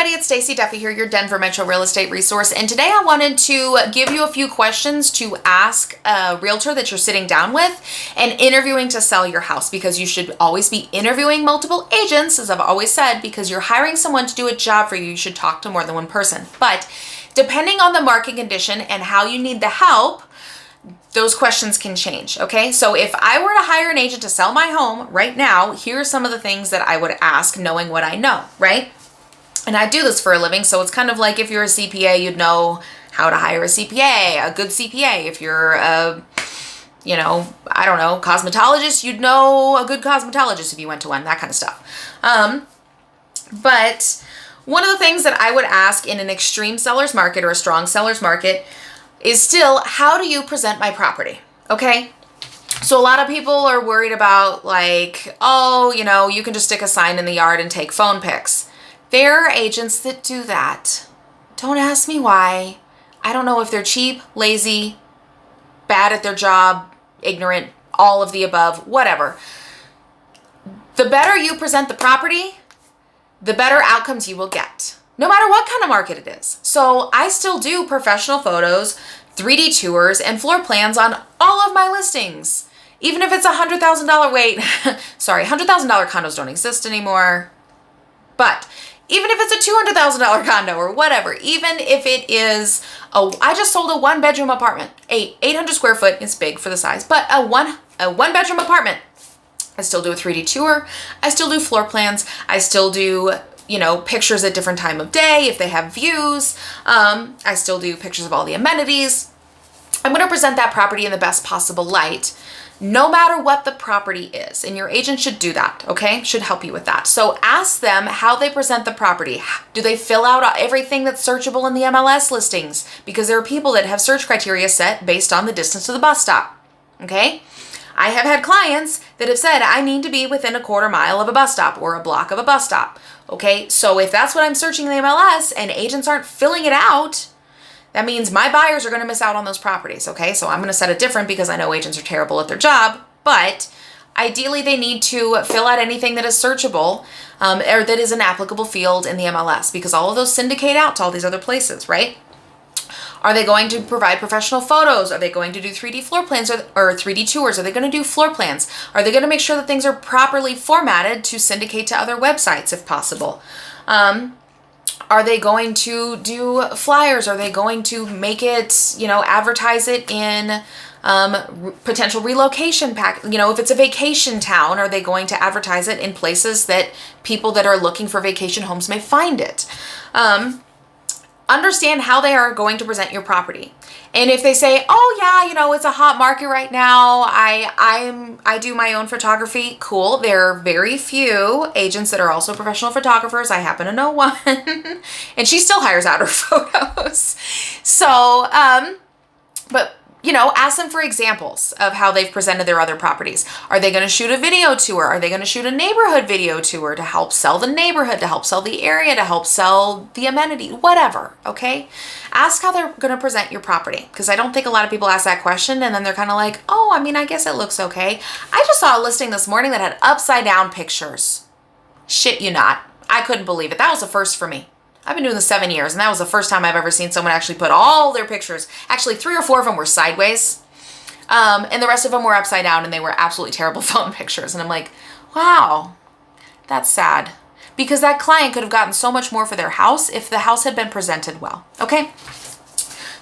everybody, it's Stacey Duffy here, your Denver Metro real estate resource. And today I wanted to give you a few questions to ask a realtor that you're sitting down with and interviewing to sell your house, because you should always be interviewing multiple agents, as I've always said, because you're hiring someone to do a job for you. You should talk to more than one person. But depending on the market condition and how you need the help, those questions can change, okay? So if I were to hire an agent to sell my home right now, here are some of the things that I would ask, knowing what I know, right? And I do this for a living, so it's kind of like if you're a CPA, you'd know how to hire a CPA, a good CPA. If you're a, I don't know, cosmetologist, you'd know a good cosmetologist if you went to one, that kind of stuff. But one of the things that I would ask in an extreme seller's market or a strong seller's market is still, how do you present my property? Okay? So a lot of people are worried about like, oh, you can just stick a sign in the yard and take phone pics. There are agents that do that. Don't ask me why. I don't know if they're cheap, lazy, bad at their job, ignorant, all of the above, whatever. The better you present the property, the better outcomes you will get, no matter what kind of market it is. So I still do professional photos, 3D tours, and floor plans on all of my listings. Even if it's $100,000, sorry, $100,000 condos don't exist anymore. But even if it's a $200,000 condo or whatever, even if it is, I just sold a 1-bedroom apartment, 800 square foot, it's big for the size, but a one bedroom apartment. I still do a 3D tour. I still do floor plans. I still do pictures at different time of day if they have views. I still do pictures of all the amenities. I'm going to present that property in the best possible light, no matter what the property is. And your agent should do that, okay? Should help you with that. So ask them how they present the property. Do they fill out everything that's searchable in the MLS listings? Because there are people that have search criteria set based on the distance to the bus stop, okay? I have had clients that have said, I need to be within a quarter mile of a bus stop or a block of a bus stop. Okay, so if that's what I'm searching in the MLS and agents aren't filling it out, that means my buyers are going to miss out on those properties. Okay, so I'm going to set it different because I know agents are terrible at their job, but ideally they need to fill out anything that is searchable or that is an applicable field in the MLS, because all of those syndicate out to all these other places, right? Are they going to provide professional photos? Are they going to do 3D floor plans or 3D tours? Are they going to do floor plans? Are they going to make sure that things are properly formatted to syndicate to other websites if possible? Are they going to do flyers? Are they going to make it, advertise it in potential relocation pack? If it's a vacation town, are they going to advertise it in places that people that are looking for vacation homes may find it? Understand how they are going to present your property. And if they say, oh yeah, it's a hot market right now, I do my own photography, cool. There are very few agents that are also professional photographers. I happen to know one and she still hires out her photos. So, but ask them for examples of how they've presented their other properties. Are they going to shoot a video tour? Are they going to shoot a neighborhood video tour to help sell the neighborhood, to help sell the area, to help sell the amenity, whatever, okay? Ask how they're going to present your property, because I don't think a lot of people ask that question and then they're kind of like, oh, I guess it looks okay. I just saw a listing this morning that had upside down pictures. Shit you not. I couldn't believe it. That was a first for me. I've been doing this 7 years, and that was the first time I've ever seen someone actually put all their pictures. Actually, 3 or 4 of them were sideways, and the rest of them were upside down, and they were absolutely terrible phone pictures. And I'm like, wow, that's sad, because that client could have gotten so much more for their house if the house had been presented well. Okay,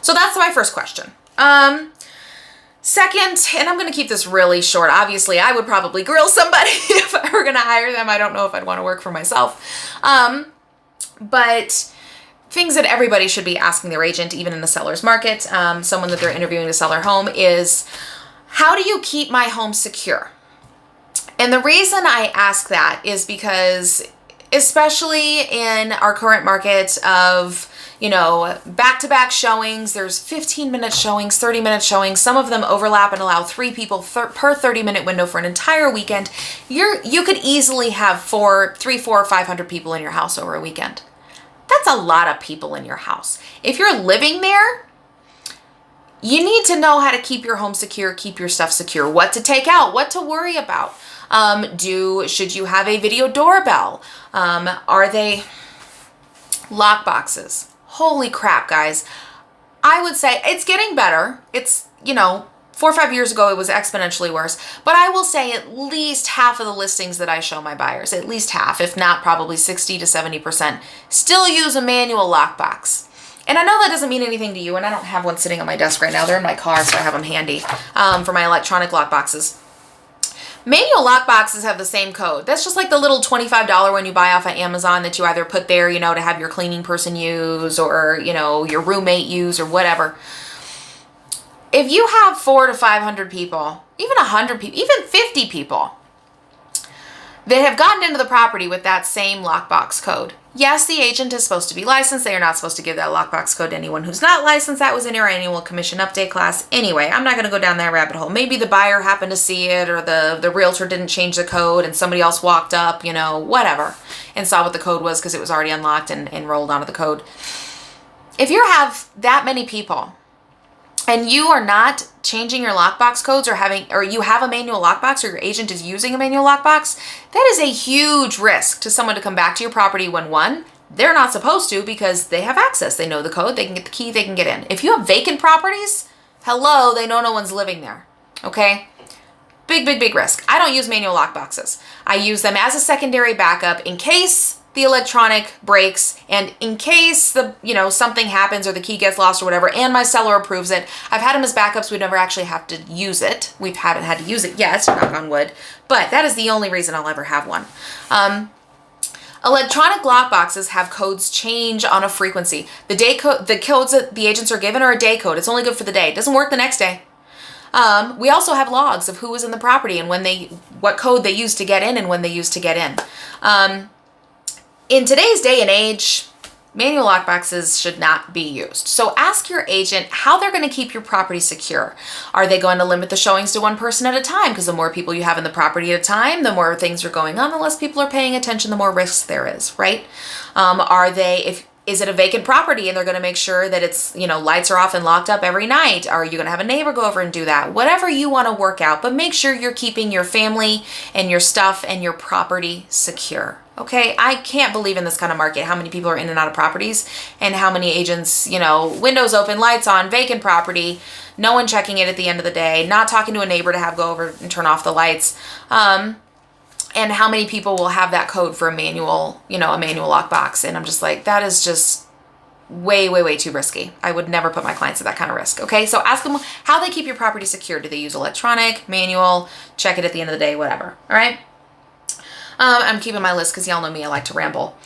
so that's my first question. Second, and I'm going to keep this really short. Obviously, I would probably grill somebody if I were going to hire them. I don't know if I'd want to work for myself. But things that everybody should be asking their agent, even in the seller's market, someone that they're interviewing to sell their home, is, how do you keep my home secure? And the reason I ask that is because, especially in our current market of, back-to-back showings, there's 15-minute showings, 30-minute showings. Some of them overlap and allow 3 people per 30-minute window for an entire weekend. You could easily have 300, 400, or 500 people in your house over a weekend. That's a lot of people in your house. If you're living there, you need to know how to keep your home secure, keep your stuff secure, what to take out, what to worry about. Should you have a video doorbell? Lock boxes. Holy crap, guys. I would say it's getting better. It's, 4 or 5 years ago, it was exponentially worse. But I will say at least half of the listings that I show my buyers, at least half, if not probably 60 to 70%, still use a manual lockbox. And I know that doesn't mean anything to you, and I don't have one sitting on my desk right now. They're in my car, so I have them handy for my electronic lockboxes. Manual lockboxes have the same code. That's just like the little $25 one you buy off of Amazon that you either put there, to have your cleaning person use or, your roommate use or whatever. If you have 400 to 500 people, even 100 people, even 50 people that have gotten into the property with that same lockbox code, yes, the agent is supposed to be licensed. They are not supposed to give that lockbox code to anyone who's not licensed. That was in our annual commission update class. Anyway, I'm not going to go down that rabbit hole. Maybe the buyer happened to see it, or the realtor didn't change the code and somebody else walked up, whatever, and saw what the code was because it was already unlocked and rolled onto the code. If you have that many people and you are not changing your lockbox codes or you have a manual lockbox, or your agent is using a manual lockbox, that is a huge risk to someone to come back to your property when, one, they're not supposed to because they have access. They know the code, they can get the key, they can get in. If you have vacant properties, hello, they know no one's living there, okay? Big, big, big risk. I don't use manual lockboxes. I use them as a secondary backup in case the electronic breaks and in case something happens or the key gets lost or whatever, and my seller approves it. I've had them as backups. We never actually have to use it. We haven't had to use it yet, knock on wood, but that is the only reason I'll ever have one. Electronic lockboxes have codes change on a frequency. The codes that the agents are given are a day code. It's only good for the day. It doesn't work the next day. We also have logs of who was in the property and what code they used to get in and when they used to get in. In today's day and age, manual lockboxes should not be used. So ask your agent how they're going to keep your property secure. Are they going to limit the showings to one person at a time? Because the more people you have in the property at a time, the more things are going on, the less people are paying attention, the more risks there is, right? Is it a vacant property and they're going to make sure that it's, lights are off and locked up every night? Are you going to have a neighbor go over and do that? Whatever you want to work out, but make sure you're keeping your family and your stuff and your property secure. Okay, I can't believe in this kind of market how many people are in and out of properties and how many agents, windows open, lights on, vacant property, no one checking it at the end of the day, not talking to a neighbor to have go over and turn off the lights. And how many people will have that code for a manual lockbox. And I'm just like, that is just way, way, way too risky. I would never put my clients at that kind of risk. Okay, so ask them how they keep your property secure. Do they use electronic, manual, check it at the end of the day, whatever. All right. I'm keeping my list because y'all know me, I like to ramble.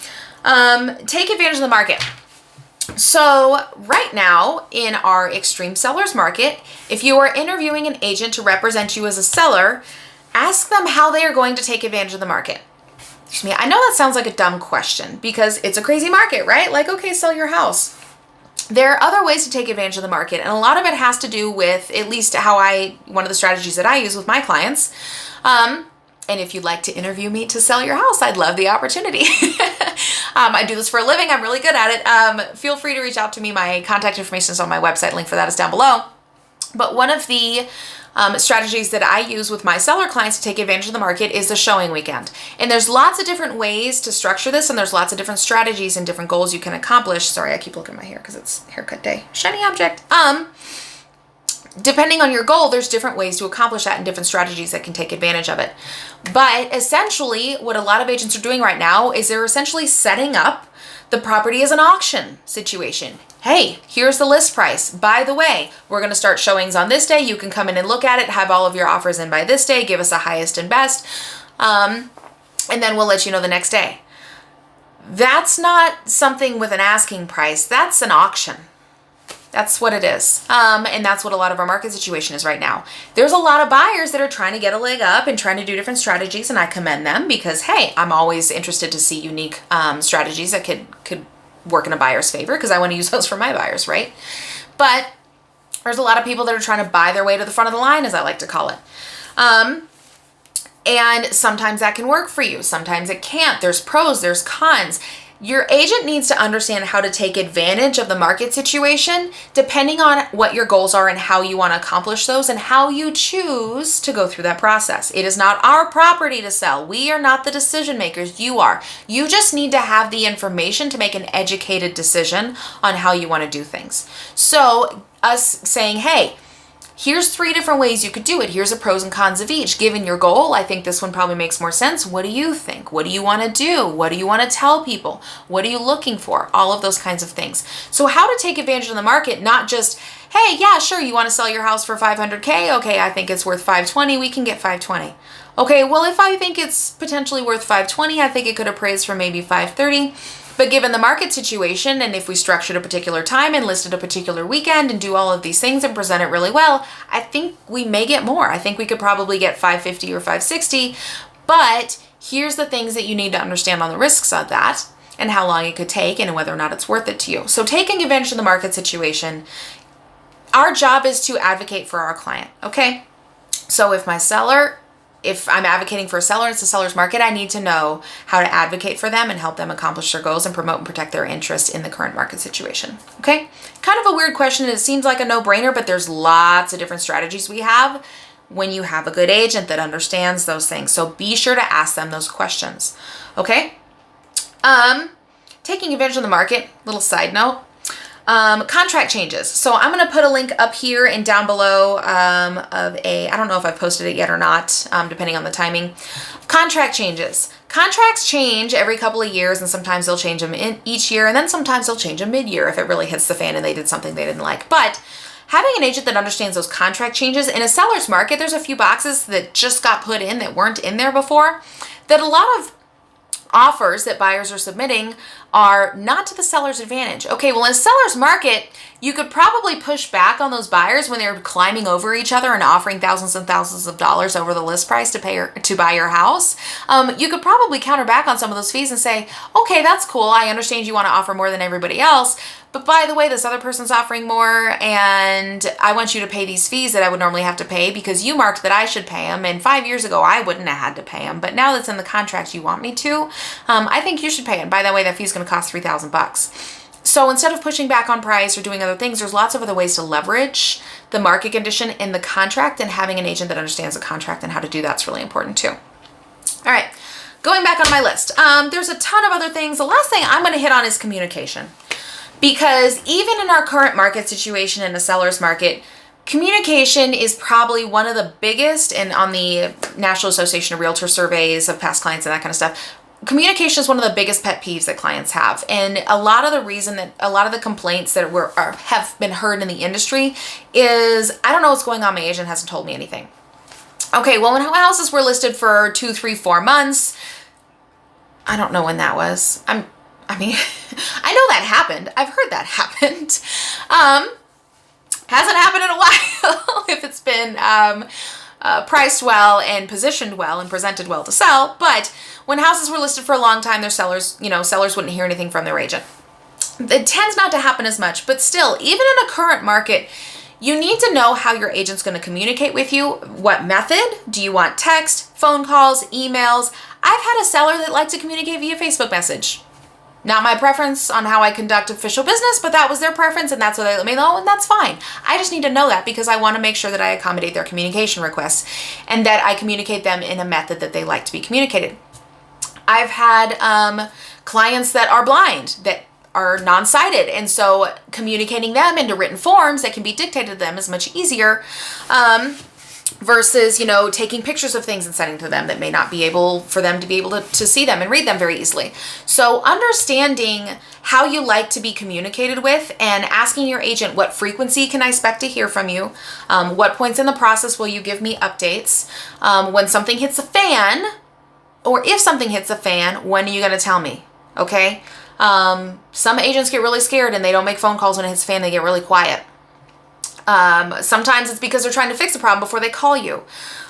Take advantage of the market. So right now in our extreme sellers market, if you are interviewing an agent to represent you as a seller, ask them how they are going to take advantage of the market. Excuse me, I know that sounds like a dumb question because it's a crazy market, right? Like, okay, sell your house. There are other ways to take advantage of the market, and a lot of it has to do with at least one of the strategies that I use with my clients. And if you'd like to interview me to sell your house, I'd love the opportunity. I do this for a living. I'm really good at it. Feel free to reach out to me. My contact information is on my website. Link for that is down below. But one of the strategies that I use with my seller clients to take advantage of the market is the showing weekend. And there's lots of different ways to structure this, and there's lots of different strategies and different goals you can accomplish. Sorry, I keep looking at my hair because it's haircut day. Shiny object. Depending on your goal, there's different ways to accomplish that and different strategies that can take advantage of it. But essentially, what a lot of agents are doing right now is they're essentially setting up the property as an auction situation. Hey, here's the list price. By the way, we're going to start showings on this day. You can come in and look at it, have all of your offers in by this day, give us a highest and best, and then we'll let you know the next day. That's not something with an asking price. That's an auction. That's what it is. And that's what a lot of our market situation is right now. There's a lot of buyers that are trying to get a leg up and trying to do different strategies, and I commend them because, hey, I'm always interested to see unique strategies that could work in a buyer's favor because I want to use those for my buyers, right? But there's a lot of people that are trying to buy their way to the front of the line, as I like to call it. And sometimes that can work for you. Sometimes it can't. There's pros, there's cons. Your agent needs to understand how to take advantage of the market situation depending on what your goals are and how you want to accomplish those and how you choose to go through that process. It is not our property to sell. We are not the decision makers. You are. You just need to have the information to make an educated decision on how you want to do things. So us saying, hey, here's 3 different ways you could do it. Here's the pros and cons of each. Given your goal, I think this one probably makes more sense. What do you think? What do you want to do? What do you want to tell people? What are you looking for? All of those kinds of things. So how to take advantage of the market, not just, hey, yeah, sure, you want to sell your house for $500K? Okay, I think it's worth $520. We can get $520. Okay, well, if I think it's potentially worth $520, I think it could appraise for maybe $530. But given the market situation, and if we structured a particular time and listed a particular weekend and do all of these things and present it really well, I think we may get more. I think we could probably get $550 or $560. But here's the things that you need to understand on the risks of that and how long it could take and whether or not it's worth it to you. So taking advantage of the market situation, our job is to advocate for our client, okay? So if I'm advocating for a seller, it's a seller's market, I need to know how to advocate for them and help them accomplish their goals and promote and protect their interest in the current market situation. Okay? Kind of a weird question. It seems like a no-brainer, but there's lots of different strategies we have when you have a good agent that understands those things. So be sure to ask them those questions. Okay? Taking advantage of the market, little side note. Contract changes. So I'm going to put a link up here and down below I don't know if I've posted it yet or not, depending on the timing. Contract changes. Contracts change every couple of years, and sometimes they'll change them in each year, and then sometimes they'll change them mid-year if it really hits the fan and they did something they didn't like. But having an agent that understands those contract changes in a seller's market, there's a few boxes that just got put in that weren't in there before, that a lot of offers that buyers are submitting are not to the seller's advantage. Okay, well, in a seller's market, you could probably push back on those buyers when they're climbing over each other and offering thousands and thousands of dollars over the list price to buy your house. You could probably counter back on some of those fees and say, okay, that's cool. I understand you want to offer more than everybody else, but by the way, this other person's offering more, and I want you to pay these fees that I would normally have to pay because you marked that I should pay them, and 5 years ago I wouldn't have had to pay them, but now that's in the contract you want me to. I think you should pay it. By the way, that fee's going to cost $3,000. So instead of pushing back on price or doing other things, there's lots of other ways to leverage the market condition in the contract, and having an agent that understands the contract and how to do that's really important too. All right, going back on my list, there's a ton of other things. The last thing I'm going to hit on is communication. Because even in our current market situation in the seller's market, communication is probably one of the biggest, and on the National Association of Realtor surveys of past clients and that kind of stuff, communication is one of the biggest pet peeves that clients have. And a lot of the reason that a lot of the complaints that have been heard in the industry is, I don't know what's going on, my agent hasn't told me anything. Okay, well, when houses were listed for 2, 3, 4 months, I don't know when that was. I mean, I know that happened. I've heard that happened. Hasn't happened in a while if it's been priced well and positioned well and presented well to sell. But when houses were listed for a long time, their sellers wouldn't hear anything from their agent. It tends not to happen as much, but still, even in a current market, you need to know how your agent's going to communicate with you. What method? Do you want text, phone calls, emails? I've had a seller that liked to communicate via Facebook message. Not my preference on how I conduct official business, but that was their preference, and that's what they let me know, and that's fine. I just need to know that because I want to make sure that I accommodate their communication requests and that I communicate them in a method that they like to be communicated. I've had clients that are blind, that are non-sighted, and so communicating them into written forms that can be dictated to them is much easier versus, taking pictures of things and sending to them that may not be able for them to be able to see them and read them very easily. So understanding how you like to be communicated with and asking your agent, what frequency can I expect to hear from you? What points in the process will you give me updates? When something hits a fan, or if something hits a fan, when are you going to tell me? Okay? Some agents get really scared and they don't make phone calls when it hits a fan. They get really quiet. Sometimes it's because they're trying to fix a problem before they call you.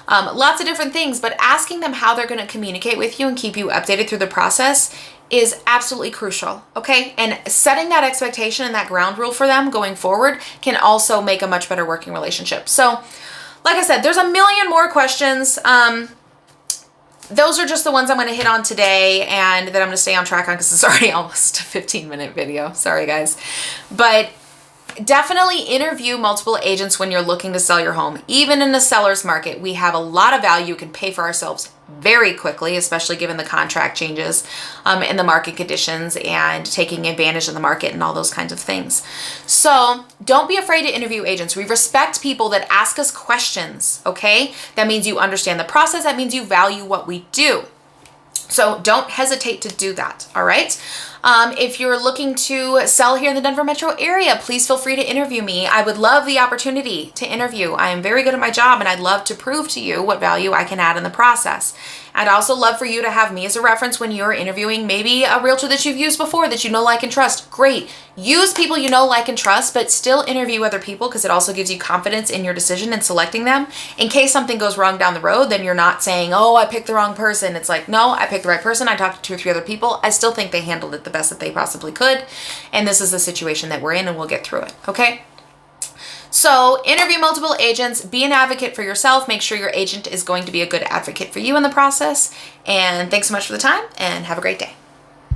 Lots of different things, but asking them how they're going to communicate with you and keep you updated through the process is absolutely crucial, okay? And setting that expectation and that ground rule for them going forward can also make a much better working relationship. So, like I said, there's a million more questions. those are just the ones I'm going to hit on today and that I'm going to stay on track on because it's already almost a 15-minute video. Sorry, guys. But definitely interview multiple agents when you're looking to sell your home. Even in the seller's market, we have a lot of value we can pay for ourselves very quickly, especially given the contract changes in the market conditions and taking advantage of the market and all those kinds of things. So don't be afraid to interview agents. We respect people that ask us questions, okay? That means you understand the process. That means you value what we do. So don't hesitate to do that, all right? If you're looking to sell here in the Denver metro area, please feel free to interview me. I would love the opportunity to interview. I am very good at my job and I'd love to prove to you what value I can add in the process. I'd also love for you to have me as a reference when you're interviewing maybe a realtor that you've used before that you know, like, and trust. Great. Use people you know, like, and trust, but still interview other people because it also gives you confidence in your decision and selecting them. In case something goes wrong down the road, then you're not saying, oh, I picked the wrong person. It's like, no, I picked the right person. I talked to 2 or 3 other people. I still think they handled it the best that they possibly could. And this is the situation that we're in and we'll get through it. Okay? So interview multiple agents, be an advocate for yourself, make sure your agent is going to be a good advocate for you in the process. And thanks so much for the time and have a great day.